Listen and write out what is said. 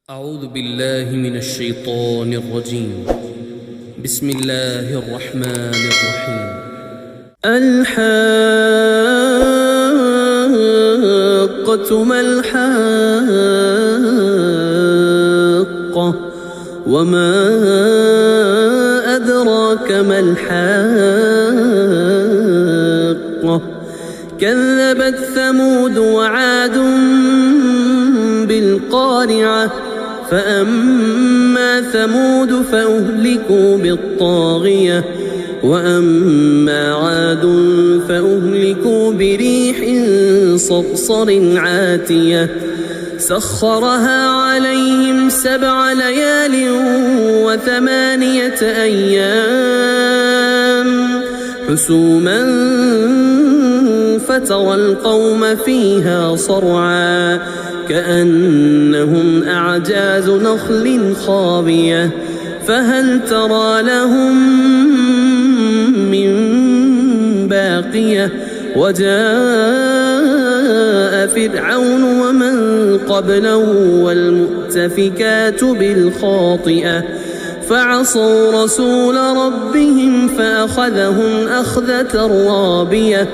أعوذ بالله من الشيطان الرجيم. بسم الله الرحمن الرحيم. الحاقة ما الحاقة وما أدراك ما الحاقة كذبت ثمود وعاد بالقارعة فأما ثمود فأهلكوا بالطاغية وأما عاد فأهلكوا بريح صرصر عاتية سخرها عليهم 7 ليال و8 أيام حسوما فترى القوم فيها صرعا كأنهم أعجاز نخل خاوية فهل ترى لهم من باقية وجاء فرعون ومن قبله والمؤتفكات بالخاطئة فعصوا رسول ربهم فأخذهم أخذة رابية